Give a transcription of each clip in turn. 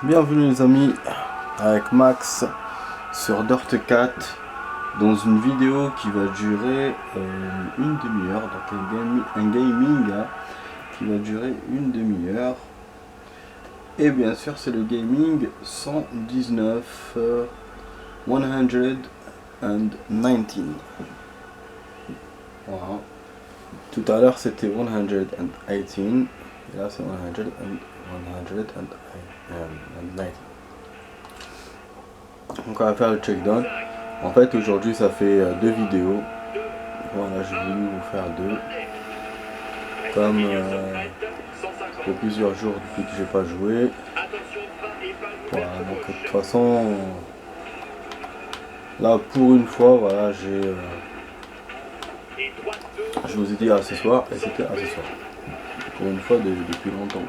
Bienvenue les amis, avec Max sur Dirt 4 dans une vidéo qui va durer une demi-heure, donc un gaming qui va durer une demi-heure. Et bien sûr c'est le gaming 119 119. Voilà. Tout à l'heure c'était 118 et là c'est 119. Donc on va faire le check-down. En fait aujourd'hui ça fait deux vidéos. Voilà, j'ai voulu vous faire deux. Comme ça fait plusieurs jours depuis que j'ai pas joué. Voilà, donc de toute façon là pour une fois voilà je vous ai dit à ce soir et c'était à ce soir. Pour une fois depuis longtemps.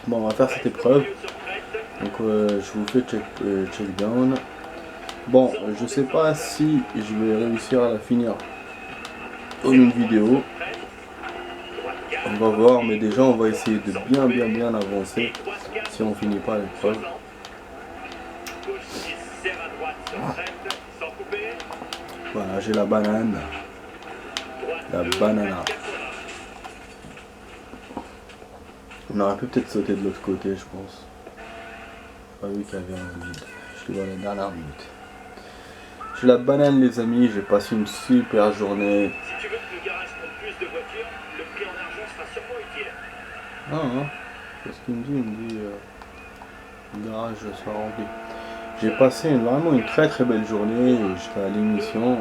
Bon, on va faire cette épreuve. Donc je vous fais check down. Bon, je sais pas si je vais réussir à la finir en une vidéo. On va voir, mais déjà on va essayer de bien avancer si on finit pas l'épreuve. Voilà, j'ai la banane. La banana. On aurait pu peut-être sauter de l'autre côté, je pense. Pas vu qu'il y avait un vide. Je l'ai dans la dernière minute. J'ai la banane les amis, j'ai passé une super journée. Si tu veux que le garage compte plus de voitures, le prix en argent sera sûrement utile. C'est ce qu'il me dit, le garage soit rempli. J'ai passé vraiment une très belle journée, j'étais à l'émission,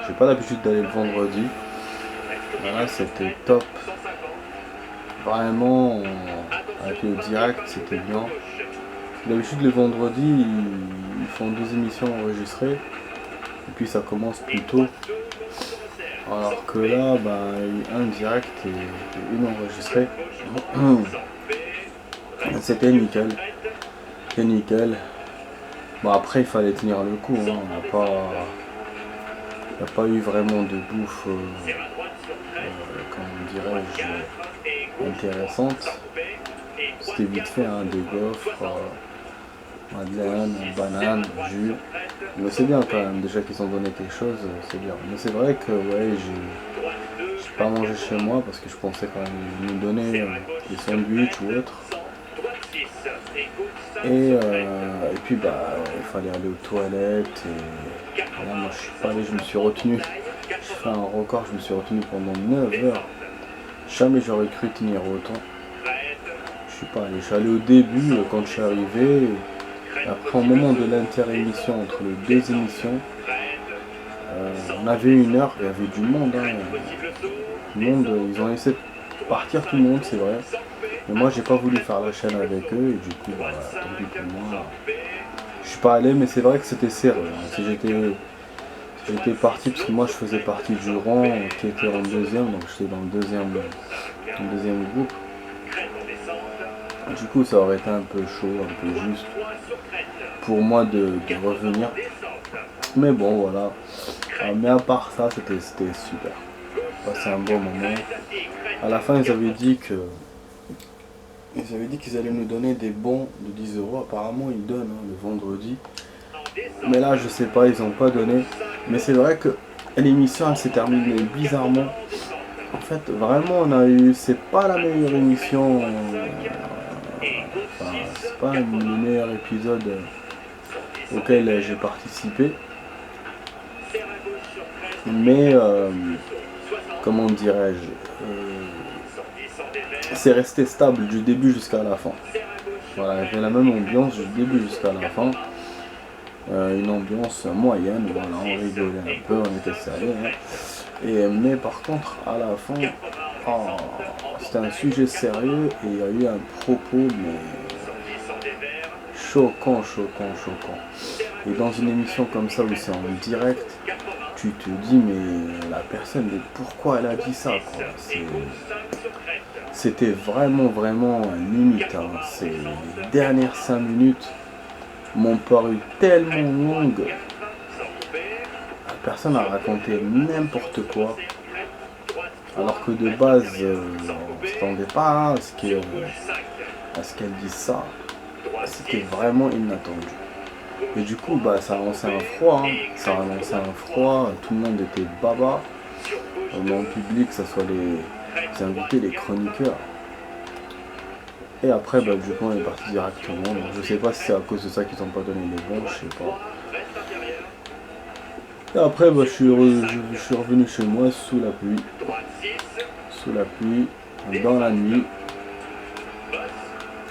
j'ai pas l'habitude d'aller le vendredi. Voilà, c'était top. Vraiment, avec le direct, c'était bien. D'habitude, les vendredis, ils font deux émissions enregistrées. Et puis ça commence plus tôt. Alors que là, un direct et une enregistrée. C'était nickel. C'était nickel. Bon après il fallait tenir le coup. Hein. On n'a pas eu vraiment de bouffe, comment dirais-je, intéressante. C'était vite fait, hein, des gaufres, madeleine, banane, jus. Mais c'est bien quand même, déjà qu'ils ont donné quelque chose, c'est bien. Mais c'est vrai que ouais, j'ai pas mangé chez moi parce que je pensais quand même nous donner des sandwichs ou autre. Et puis il fallait aller aux toilettes et voilà, moi je suis pas allé, je me suis retenu. J'ai fait un record, je me suis retenu pendant 9 heures. Jamais j'aurais cru tenir autant. Je suis pas allé, je suis allé au début quand je suis arrivé. Après au moment de l'interémission entre les deux émissions, on avait une heure, il y avait du monde. Hein. Le monde, ils ont laissé partir tout le monde, c'est vrai. Mais moi j'ai pas voulu faire la chaîne avec eux et du coup voilà, tant pis pour moi. Je suis pas allé, mais c'est vrai que c'était serré. Hein. Si j'étais parti, parce que moi je faisais partie du rang qui était en deuxième, donc j'étais dans le deuxième groupe. Du coup ça aurait été un peu chaud, un peu juste pour moi de revenir. Mais bon voilà. Mais à part ça c'était super. Passé un bon moment. À la fin ils avaient dit qu'ils allaient nous donner des bons de 10 €. Apparemment ils donnent le vendredi. Mais là je sais pas, ils ont pas donné. Mais c'est vrai que l'émission elle s'est terminée bizarrement. En fait vraiment on a eu, c'est pas la meilleure émission. Enfin c'est pas le meilleur épisode auquel j'ai participé. Mais comment dirais-je, c'est resté stable du début jusqu'à la fin. Voilà, il y avait la même ambiance du début jusqu'à la fin. Une ambiance moyenne, voilà, on rigolait un peu, on était sérieux. Hein. Mais par contre, à la fin, c'était un sujet sérieux et il y a eu un propos, mais choquant. Et dans une émission comme ça où c'est en direct, tu te dis mais la personne, mais pourquoi elle a dit ça quoi. C'était vraiment limite. Hein. Les dernières 5 minutes m'ont paru tellement longues. La personne a raconté n'importe quoi. Alors que de base, on ne s'attendait pas à ce à ce qu'elle dise ça, c'était vraiment inattendu. Et du coup, bah, ça a lancé un froid, hein. Ça a lancé un froid, tout le monde était baba, dans le public, que ce soit les invités, les chroniqueurs. Et après, bah, du coup, on est parti directement. Donc, je sais pas si c'est à cause de ça qu'ils n'ont pas donné les bons, je sais pas. Et après, bah, je suis revenu chez moi sous la pluie. Sous la pluie, dans la nuit.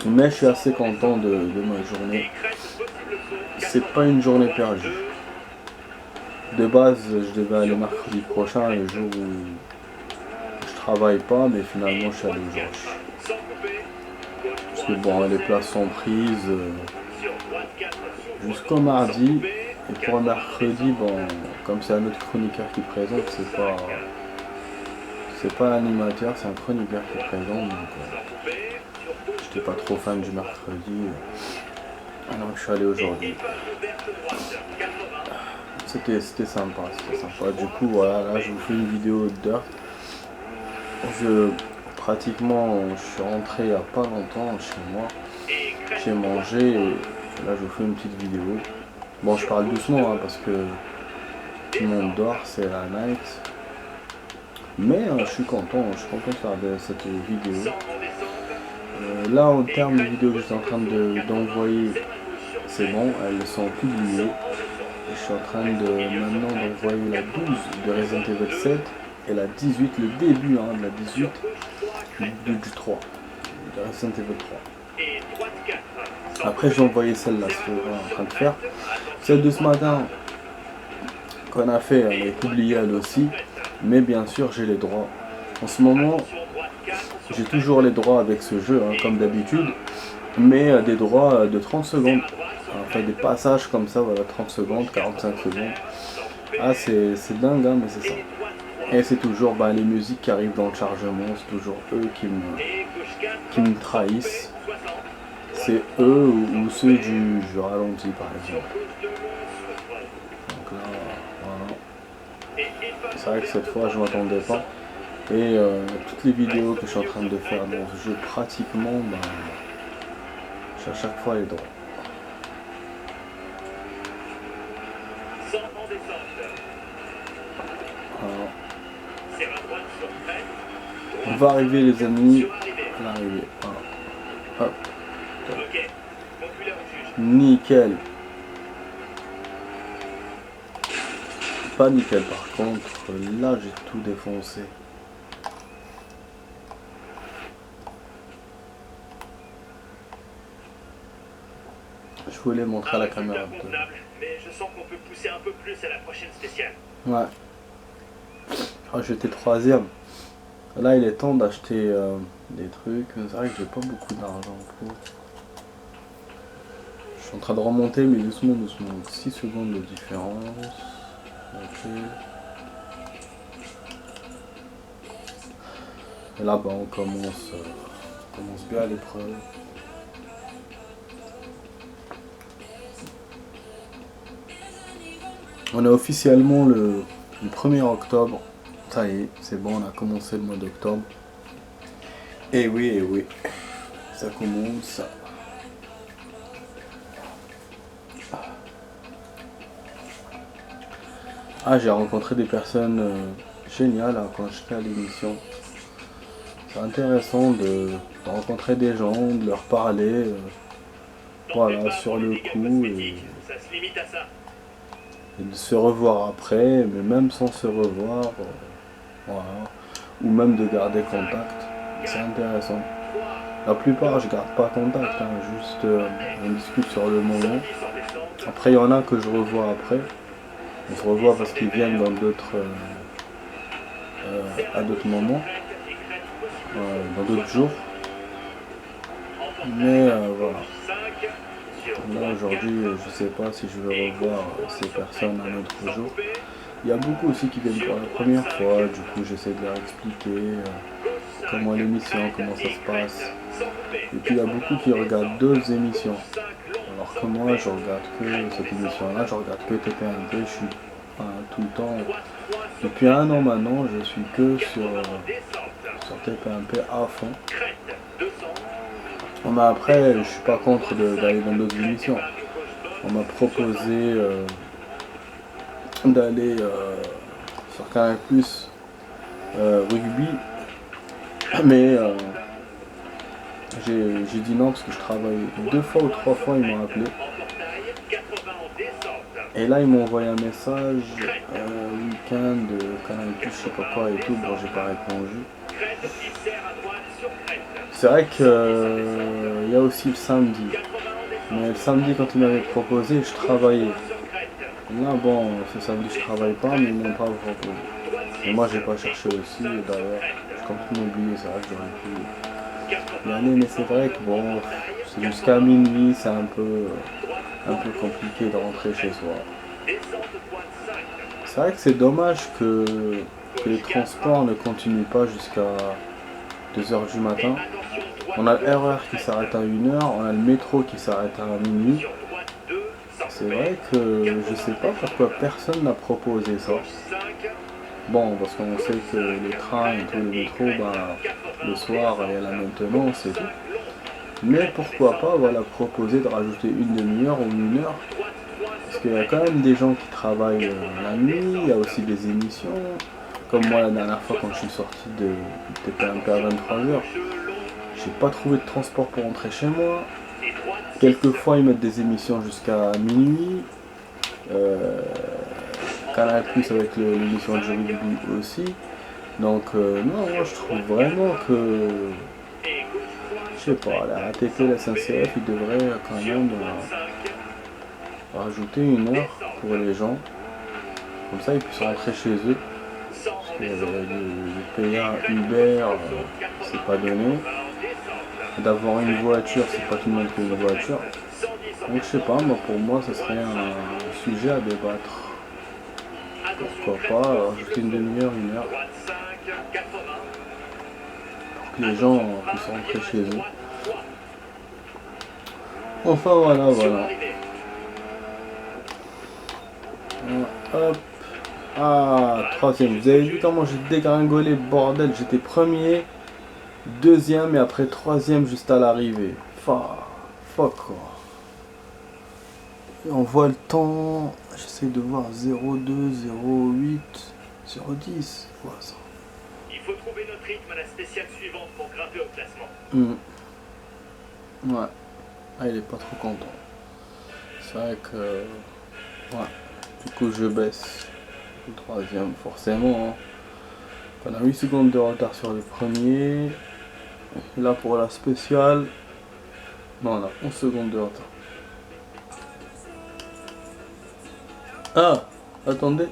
Mais je suis assez content de ma journée. C'est pas une journée perdue. De base, je devais aller mercredi prochain, le jour où je travaille pas, mais finalement je suis allé aujourd'hui. Parce que bon, les places sont prises jusqu'au mardi. Et pour mercredi, bon, comme c'est un autre chroniqueur qui présente, c'est pas l'animateur, c'est un chroniqueur qui présente. Donc j'étais pas trop fan du mercredi. Donc je suis allé aujourd'hui. C'était sympa, Du coup, voilà, là je vous fais une vidéo d'heure. Pratiquement, je suis rentré il y a pas longtemps chez moi. J'ai mangé et là je vous fais une petite vidéo. Bon, je parle doucement hein, parce que tout le monde dort, c'est la night. Mais je suis content de faire cette vidéo. Là, en termes de vidéos que je suis en train d'envoyer, c'est bon, elles sont publiées. Je suis en train maintenant d'envoyer la 12 de Resident Evil 7 et la 18, le début de la 18 du 3, de Resident Evil 3. Après j'ai envoyé celle-là, ce que je suis en train de faire. Celle de ce matin qu'on a fait, elle est publiée elle aussi, mais bien sûr j'ai les droits. En ce moment, j'ai toujours les droits avec ce jeu, hein, comme d'habitude, mais des droits de 30 secondes. Enfin des passages comme ça, voilà, 30 secondes, 45 secondes. Ah c'est dingue hein, mais c'est ça. Et c'est toujours les musiques qui arrivent dans le chargement, c'est toujours eux qui me trahissent. C'est eux ou ceux du ralenti par exemple. Donc là, voilà. C'est vrai que cette fois je m'attendais pas. Et toutes les vidéos que je suis en train de faire dans ce jeu pratiquement, j'ai à chaque fois les droits. On va arriver les amis, on va arriver, voilà. Hop. Nickel. Pas nickel par contre, là j'ai tout défoncé. Je voulais montrer à la caméra. Mais je sens qu'on peut pousser un peu plus à la prochaine spéciale. Ouais. Ah, j'étais troisième. Là, il est temps d'acheter des trucs. C'est vrai que j'ai pas beaucoup d'argent pour. Je suis en train de remonter, mais doucement. 6 secondes de différence. Ok. Et là, on commence bien l'épreuve. On est officiellement le 1er octobre. Ça y est, c'est bon, on a commencé le mois d'octobre. Et oui, ça commence. Ah, j'ai rencontré des personnes géniales hein, quand j'étais à l'émission. C'est intéressant de rencontrer des gens, de leur parler, voilà, sur le coup. Et de se revoir après, mais même sans se revoir, voilà, ou même de garder contact, c'est intéressant. La plupart je garde pas contact, hein, juste on discute sur le moment. Après il y en a que je revois après, on se revoit parce qu'ils viennent dans à d'autres moments, dans d'autres jours. Mais voilà. Là aujourd'hui je sais pas si je vais revoir ces personnes un autre jour. Il y a beaucoup aussi qui viennent pour la première fois, du coup j'essaie de leur expliquer comment l'émission, comment ça se passe. Et puis il y a beaucoup qui regardent d'autres émissions. Alors que moi je regarde que cette émission-là, je regarde que TP1P, je suis tout le temps. Depuis 1 an maintenant, je suis que sur TP1P à fond. Mais après, je suis pas contre d'aller dans d'autres émissions. On m'a proposé d'aller sur Canal Plus rugby, mais j'ai dit non parce que je travaille 2 fois ou 3 fois, ils m'ont appelé. Et là, ils m'ont envoyé un message week-end de Canal Plus, je sais pas quoi et tout, bon, j'ai pas répondu. C'est vrai que y a aussi le samedi. Mais le samedi, quand ils m'avaient proposé, je travaillais. Là, bon, ce samedi, je travaille pas, mais ils m'ont pas proposé. Et moi, j'ai pas cherché aussi, et d'ailleurs, j'ai complètement oublié, c'est vrai que j'aurais pu y aller, mais c'est vrai que bon, c'est jusqu'à minuit, c'est un peu compliqué de rentrer chez soi. C'est vrai que c'est dommage que les transports ne continuent pas jusqu'à 2h du matin. On a le RER qui s'arrête à 1h, on a le métro qui s'arrête à minuit. C'est vrai que je sais pas pourquoi personne n'a proposé ça. Bon, parce qu'on sait que les trains et tout, le métro, bah, le soir, il y a la maintenance et tout. Mais pourquoi pas, voilà, proposer de rajouter une demi-heure ou 1 heure. Parce qu'il y a quand même des gens qui travaillent la nuit, il y a aussi des émissions. Comme moi la dernière fois quand je suis sorti de TPMP à 23h, j'ai pas trouvé de transport pour rentrer chez moi. Quelquefois ils mettent des émissions jusqu'à minuit. Canal Plus avec l'émission de rugby aussi. Donc non, moi je trouve vraiment que, je sais pas, la RATP, la SNCF, ils devraient quand même rajouter 1 heure pour les gens. Comme ça ils puissent rentrer chez eux. Parce que de payer un Uber, c'est pas donné. D'avoir une voiture, c'est pas tout le monde qui a une voiture. Donc je sais pas, moi pour moi ce serait un sujet à débattre. Pourquoi pas rajouter une demi-heure, 1 heure, pour que les gens puissent rentrer chez eux. Enfin voilà. Hop. Ah, troisième. Vous avez vu comment j'ai dégringolé, bordel. J'étais premier, deuxième et après troisième juste à l'arrivée. Fuck quoi. Et on voit le temps. J'essaie de voir 0,2, 0,8, 0,10. Quoi ça? Il faut trouver notre rythme à la spéciale suivante pour grimper au classement. Ouais. Ah, il est pas trop content. C'est vrai que... Ouais. Du coup, je baisse. Le troisième, forcément. Hein. On a 8 secondes de retard sur le premier. Là, pour la spéciale... Non, on a 11 secondes de retard. Ah, attendez.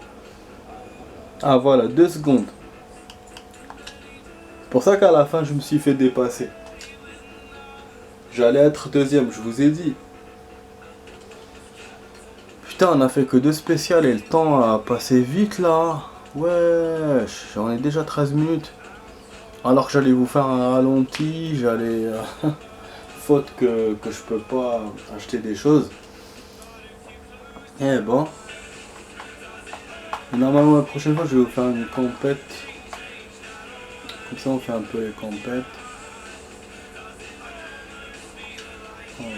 Ah, voilà, 2 secondes. C'est pour ça qu'à la fin, je me suis fait dépasser. J'allais être deuxième, je vous ai dit. Putain, on a fait que 2 spéciales et le temps a passé vite là. Ouais, j'en ai déjà 13 minutes. Alors que j'allais vous faire un ralenti, j'allais... faute que je peux pas acheter des choses. Eh bon. Normalement la prochaine fois je vais vous faire une compète. Comme ça on fait un peu les compètes. Voilà.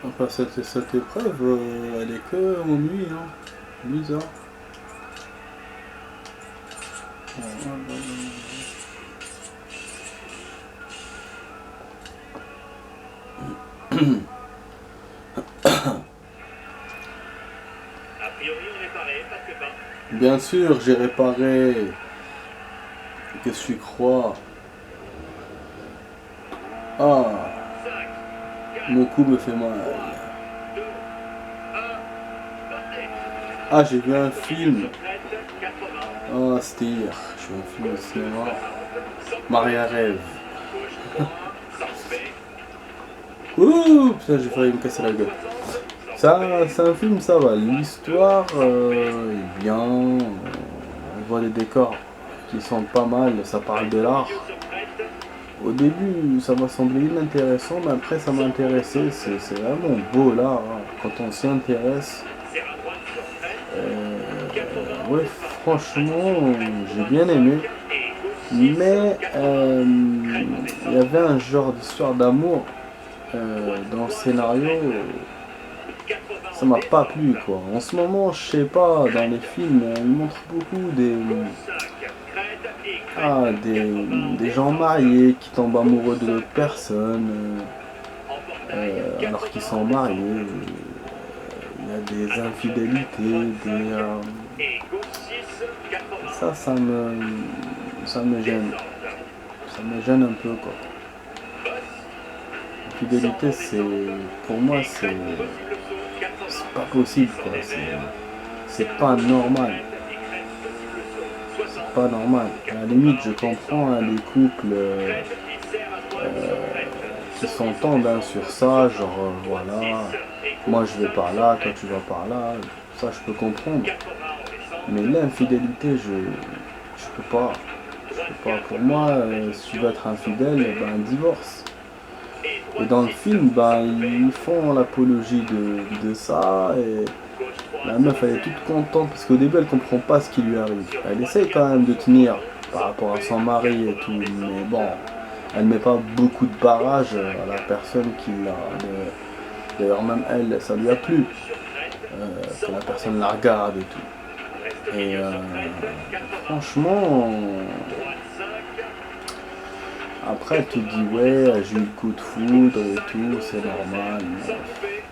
Enfin cette épreuve elle est que au nuit, hein. Bizarre. Bien sûr, j'ai réparé. Qu'est-ce que tu crois? Ah, mon cou me fait mal. Ah, j'ai vu un film. Ah, c'était hier. J'ai vu un film au cinéma. Maria rêve. Ouh, putain, j'ai failli me casser la gueule. Ça, c'est un film, ça va. L'histoire est bien. On voit des décors qui sont pas mal. Ça parle de l'art. Au début, ça m'a semblé inintéressant, mais après, ça m'a intéressé. C'est vraiment beau l'art. Hein. Quand on s'y intéresse. Ouais, franchement, j'ai bien aimé. Mais il y avait un genre d'histoire d'amour dans le scénario, ça m'a pas plu quoi. En ce moment, je sais pas, dans les films, ils montrent beaucoup des gens mariés qui tombent amoureux de d'autres personnes alors qu'ils sont mariés. Il y a des infidélités, ça me gêne. Ça me gêne un peu quoi. Fidélité, pour moi, c'est pas possible quoi. C'est pas normal. C'est pas normal. À la limite, je comprends hein, les couples qui s'entendent hein, sur ça, genre voilà, moi je vais par là, toi tu vas par là. Ça, je peux comprendre. Mais l'infidélité, je peux pas. Pour moi, si tu veux être infidèle, ben divorce. Et dans le film, ben, ils font l'apologie de ça et la meuf elle est toute contente parce qu'au début elle comprend pas ce qui lui arrive. Elle essaye quand même de tenir par rapport à son mari et tout, mais bon, elle met pas beaucoup de barrage à la personne qui l'a. D'ailleurs même elle, ça lui a plu que la personne la regarde et tout. Et franchement, après tu te dis ouais j'ai eu le coup de foudre et tout, c'est normal,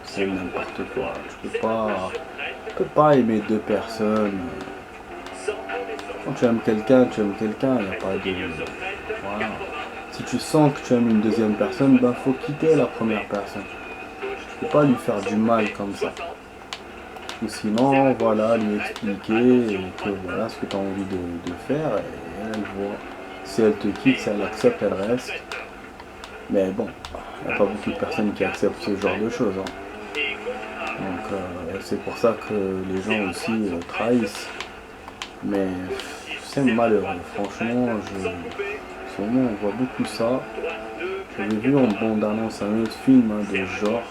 c'est n'importe quoi. Tu peux pas aimer deux personnes. Quand tu aimes quelqu'un, il n'y a pas de. Voilà. Si tu sens que tu aimes une deuxième personne, ben faut quitter la première personne. Tu peux pas lui faire du mal comme ça. Ou sinon, voilà, lui expliquer que voilà ce que tu as envie de faire et elle voit. Si elle te quitte, si elle accepte, elle reste. Mais bon, il n'y a pas beaucoup de personnes qui acceptent ce genre de choses. Hein. Donc c'est pour ça que les gens aussi trahissent. Mais c'est malheureux. Franchement, en ce moment on voit beaucoup ça. J'avais vu en bande-annonce un autre film hein, de genre.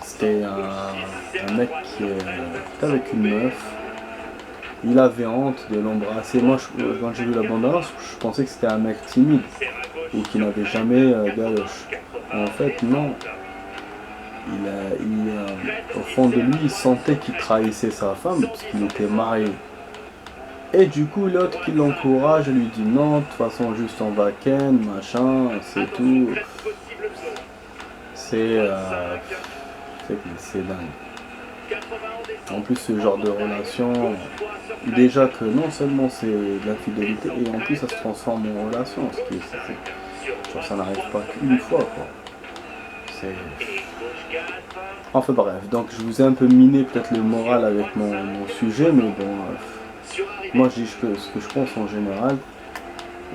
C'était un mec qui était avec une meuf. Il avait honte de l'embrasser. Moi, quand j'ai vu la bande-annonce, je pensais que c'était un mec timide ou qui n'avait jamais galoche. En fait, non. Au fond de lui, il sentait qu'il trahissait sa femme parce qu'il était marié. Et du coup, l'autre qui l'encourage lui dit non, de toute façon, juste on va ken, machin, c'est tout. C'est dingue. En plus, ce genre de relation, déjà que non seulement c'est de l'infidélité, et en plus ça se transforme en relation, genre, ça n'arrive pas qu'une fois, quoi. Enfin bref, donc je vous ai un peu miné peut-être le moral avec mon sujet, mais bon, moi je dis ce que je pense en général.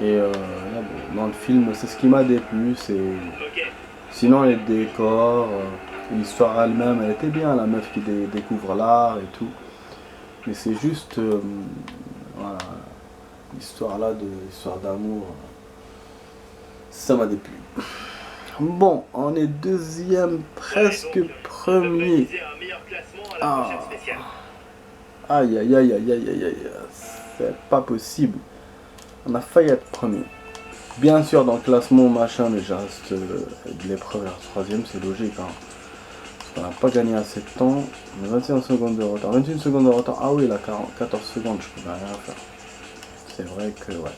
Et là, bon, dans le film, c'est ce qui m'a déplu, sinon les décors, l'histoire elle-même, elle était bien, la meuf qui découvre l'art et tout. Mais c'est juste, voilà, l'histoire d'amour, ça m'a déplu. Bon, on est deuxième, presque premier. Ah. Aïe aïe aïe aïe aïe aïe aïe, c'est pas possible. On a failli être premier. Bien sûr dans le classement machin, mais je reste de l'épreuve à troisième, c'est logique. Hein. Parce qu'on n'a pas gagné assez de temps. On a 21 secondes de retard. 21 secondes de retard. Ah oui, là 14 secondes, je pouvais rien faire. C'est vrai que ouais.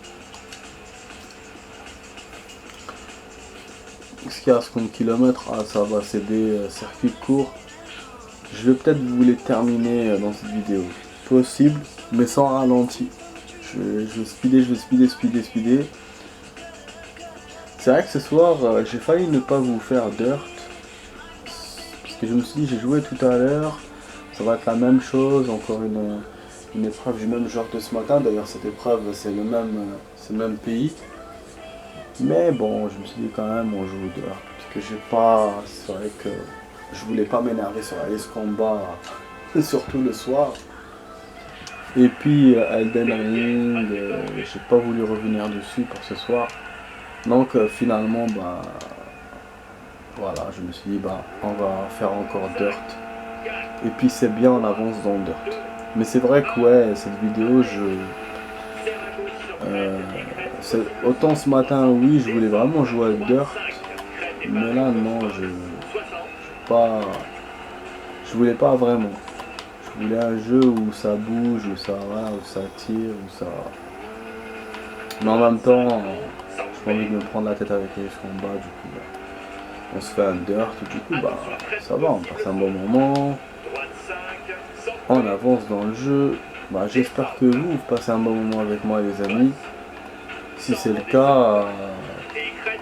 Ce qu'il y a à 50 km, ah ça va, c'est des circuits courts. Je vais peut-être vous les terminer dans cette vidéo. Possible, mais sans ralenti. Je vais speeder. C'est vrai que ce soir, j'ai failli ne pas vous faire dirt. Parce que je me suis dit, j'ai joué tout à l'heure. Ça va être la même chose, encore une épreuve du même genre que ce matin. D'ailleurs, cette épreuve, c'est le même pays. Mais bon, je me suis dit quand même, on joue dirt. Parce que c'est vrai que je voulais pas m'énerver sur Ace Combat, surtout le soir. Et puis Elden Ring, j'ai pas voulu revenir dessus pour ce soir. Donc finalement, bah voilà, je me suis dit, bah on va faire encore Dirt. Et puis c'est bien, on avance dans Dirt. Mais c'est vrai que ouais, cette vidéo, Autant ce matin, oui, je voulais vraiment jouer à Dirt, mais là, non, je voulais pas vraiment. Je voulais un jeu où ça bouge, où ça tire, où ça... Mais en même temps, j'ai pas envie de me prendre la tête avec les combats, du coup, on se fait un Dirt, du coup, bah, ça va, on passe un bon moment, on avance dans le jeu. Bah, j'espère que vous passez un bon moment avec moi, les amis. Si c'est le cas,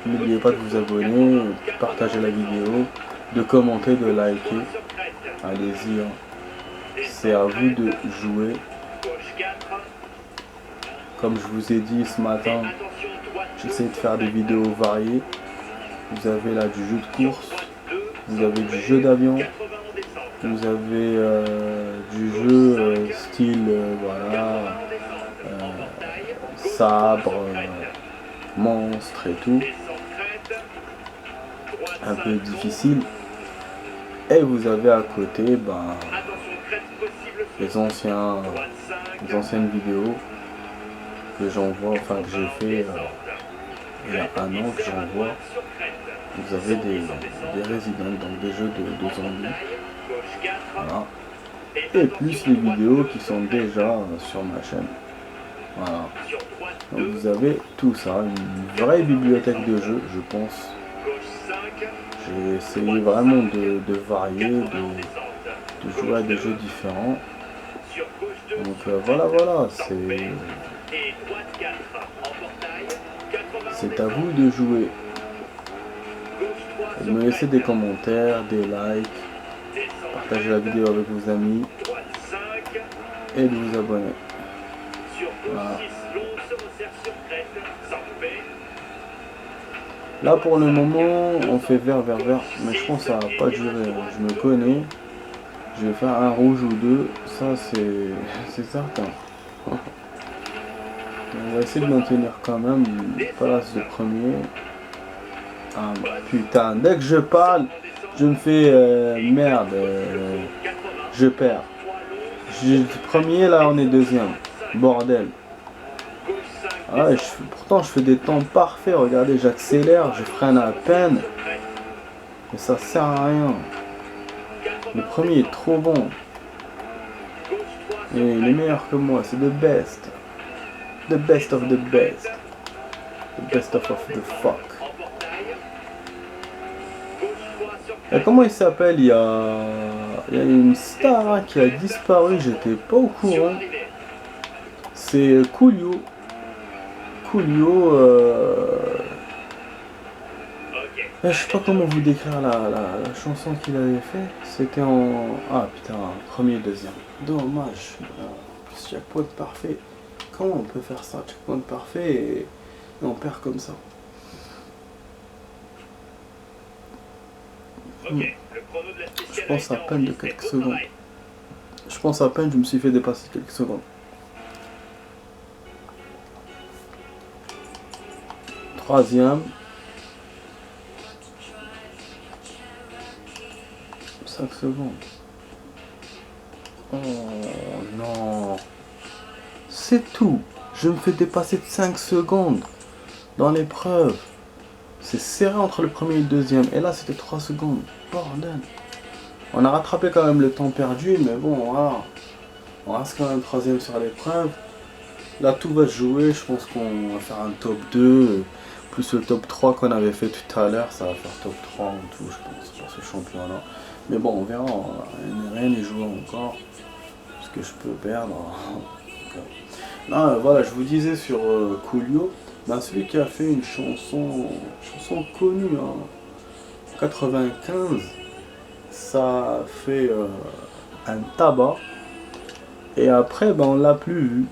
n'oubliez pas de vous abonner, de partager la vidéo, de commenter, de liker. Allez-y, hein. C'est à vous de jouer. Comme je vous ai dit ce matin, j'essaie de faire des vidéos variées. Vous avez là du jeu de course, vous avez du jeu d'avion, vous avez du jeu style voilà, sabre, monstre et tout, un peu difficile. Et vous avez à côté les anciennes vidéos que j'envoie, enfin que j'ai fait il y a un an que j'envoie. Vous avez des Resident, donc des jeux de zombies. Voilà. Et plus les vidéos qui sont déjà sur ma chaîne. Voilà. Donc vous avez tout ça, une vraie bibliothèque de jeux, je pense. J'ai essayé vraiment de varier, de jouer à des jeux différents. Donc voilà, c'est à vous de jouer. De me laisser des commentaires, des likes, partager la vidéo avec vos amis et de vous abonner. Voilà. Là pour le moment on fait vert, mais je pense que ça va pas durer. Je me connais. Je vais faire un rouge ou deux, ça c'est certain. On va essayer de maintenir quand même une place de premier. Ah bah, putain, dès que je parle, je me fais merde, je perds. Premier, là on est deuxième. Bordel. Ah, pourtant je fais des temps parfaits, regardez, j'accélère, je freine à peine. Mais ça sert à rien. Le premier est trop bon. Et il est meilleur que moi, c'est the best. The best of the best. The best of the fuck. Et comment il s'appelle? Il y a une star qui a disparu, j'étais pas au courant. C'est Coolio. Je sais pas comment vous décrire la chanson qu'il avait fait. C'était en... Ah putain, premier et deuxième. Dommage. Plus checkpoint parfait. Comment on peut faire ça? Checkpoint parfait et on perd comme ça. Je pense à peine de quelques secondes. Je me suis fait dépasser quelques secondes. Troisième. 5 secondes. Oh non. C'est tout. Je me fais dépasser de 5 secondes dans l'épreuve. C'est serré entre le premier et le deuxième. Et là, c'était 3 secondes. Bordel. On a rattrapé quand même le temps perdu, mais bon, voilà. On reste quand même troisième sur l'épreuve. Là, tout va se jouer. Je pense qu'on va faire un top 2. Plus le top 3 qu'on avait fait tout à l'heure. Ça va faire top 3 en tout, je pense, pour ce championnat. Mais bon, on verra. Rien n'est joué encore. Parce que je peux perdre. Non, voilà, je vous disais sur Coolio. Ben, celui qui a fait une chanson connue en 95, ça a fait un tabac. Et après, ben, on l'a plus vu.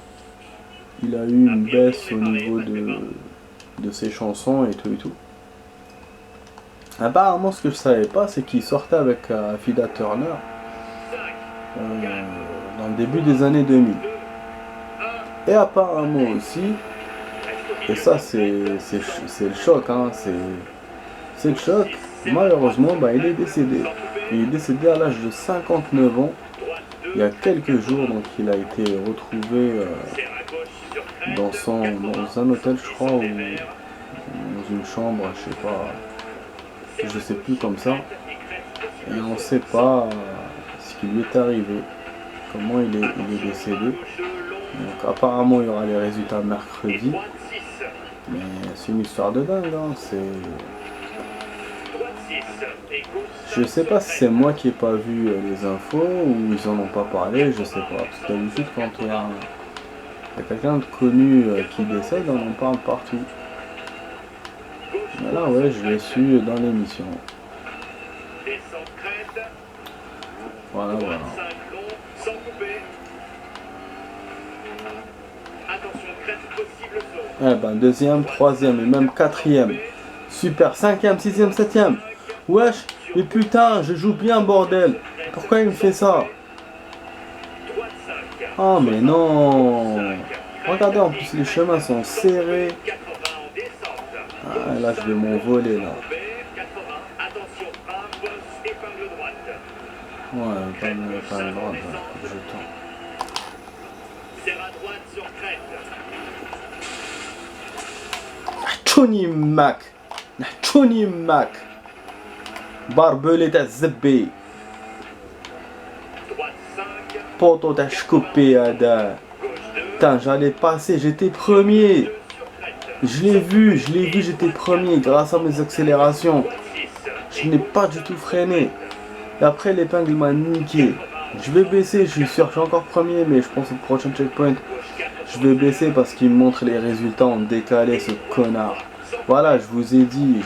Il a eu une baisse au niveau de ses chansons et tout et tout. Apparemment, ce que je savais pas, c'est qu'il sortait avec Fida Turner dans le début des années 2000. Et apparemment aussi, et ça c'est le choc, hein, c'est le choc, malheureusement, bah, il est décédé. Il est décédé à l'âge de 59 ans il y a quelques jours, donc il a été retrouvé dans un hôtel, je crois, ou dans une chambre, je sais plus comme ça, et on ne sait pas ce qui lui est arrivé, comment il est décédé. Donc apparemment il y aura les résultats mercredi, mais c'est une histoire de dingue, hein. Je sais pas si c'est moi qui ai pas vu les infos ou ils en ont pas parlé, je sais pas, parce que d'habitude quand il y a quelqu'un de connu qui décède, on en parle partout. Mais là ouais, je l'ai su dans l'émission. Voilà. Eh ben, deuxième, troisième et même quatrième. Super, cinquième, sixième, septième. Wesh, mais putain, je joue bien, bordel. Pourquoi il me fait ça? Oh, mais non. Regardez, en plus, les chemins sont serrés. Ah, là, je vais m'envoler, là. Ouais, pas le droit, je tente. Tony Mac Barbelé ta zébé Poto ta chcoupé ada. Putain, j'allais passer, j'étais premier. Je l'ai vu, j'étais premier grâce à mes accélérations. Je n'ai pas du tout freiné. Et après l'épingle m'a niqué. Je vais baisser, je suis sûr que je suis encore premier, mais je pense au prochain checkpoint. Je vais baisser parce qu'il me montre les résultats en décalé, ce connard. Voilà, je vous ai dit.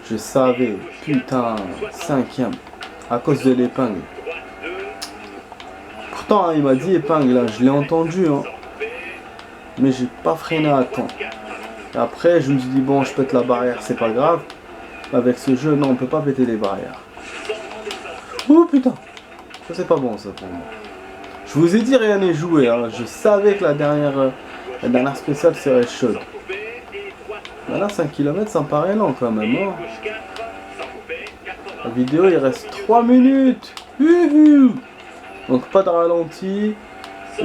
Je savais, putain, cinquième, à cause de l'épingle. Pourtant, hein, il m'a dit épingle, hein, je l'ai entendu, hein, mais j'ai pas freiné à temps. Et après, je me suis dit, bon, je pète la barrière, c'est pas grave. Avec ce jeu, non, on peut pas péter les barrières. Oh putain, ça c'est pas bon ça pour moi. Je vous ai dit rien n'est joué, hein. Je savais que la dernière spéciale serait chaude. Là 5 km ça me paraît lent quand même, hein. La vidéo il reste 3 minutes. Donc pas de ralenti.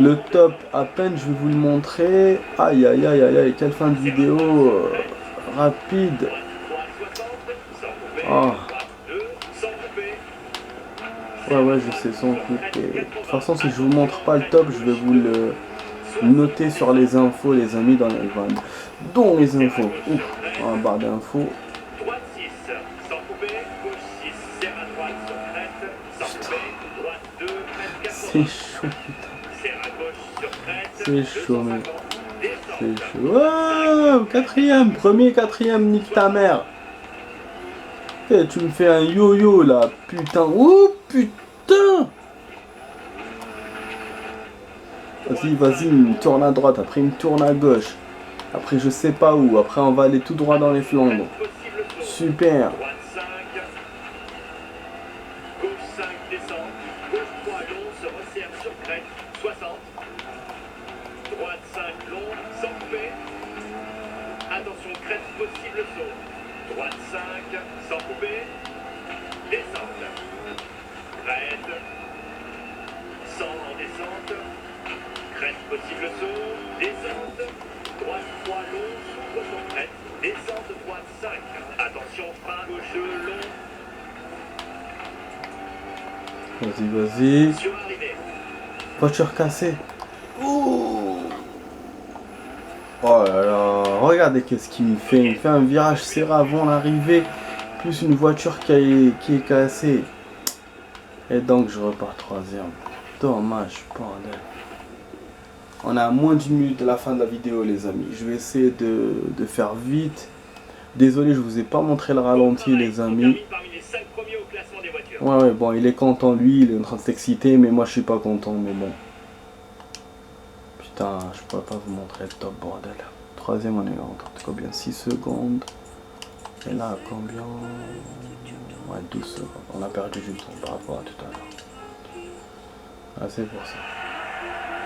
Le top à peine, je vais vous le montrer. Aïe aïe aïe aïe aïe, quelle fin de vidéo rapide. Oh. Ouais, je sais son coup. De toute façon, si je vous montre pas le top, je vais vous le noter sur les infos, les amis, dans les infos. Ouf, en barre d'infos. C'est chaud, putain. C'est chaud, mec. C'est chaud. Oh, quatrième, quatrième, nique ta mère. Hey, tu me fais un yo-yo là, putain. Oh putain. Vas-y, une tourne à droite, après une tourne à gauche. Après je sais pas où, après on va aller tout droit dans les flandres. Super. Attention, crête possible saut. Droite 5, sans couper. Descente. Crête. 100 en descente. Crête possible saut. Descente. Droite 3 long, s'ouvre sur crête. Descente droite 5. Attention, frein gauche long. Vas-y. Sur arrivée. Voiture cassée. Ouh. Oh là là, regardez qu'est-ce qu'il me fait. Il me fait un virage serré avant l'arrivée, plus une voiture qui est cassée. Et donc je repars troisième. Dommage, bordel. On est à moins d'une minute de la fin de la vidéo, les amis. Je vais essayer de faire vite. Désolé, je vous ai pas montré le ralenti, les amis. Ouais, bon, il est content, lui, il est en train de s'exciter, mais moi je suis pas content, mais bon. Putain, je pourrais pas vous montrer le top, bordel. Troisième, on est en combien? 6 secondes. Et là, combien? Ouais, 12 secondes. On a perdu du temps par rapport à tout à l'heure. Ah, c'est pour ça.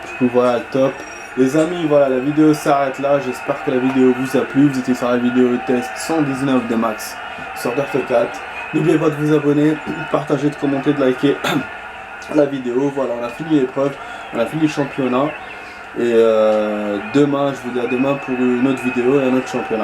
Du coup, voilà le top. Les amis, voilà, la vidéo s'arrête là. J'espère que la vidéo vous a plu. Vous étiez sur la vidéo test 119 de max sur Dirt 4. N'oubliez pas de vous abonner, de partager, de commenter, de liker. la vidéo. Voilà, on a fini l'épreuve, on a fini le championnat. Et demain, je vous dis à demain pour une autre vidéo et un autre championnat.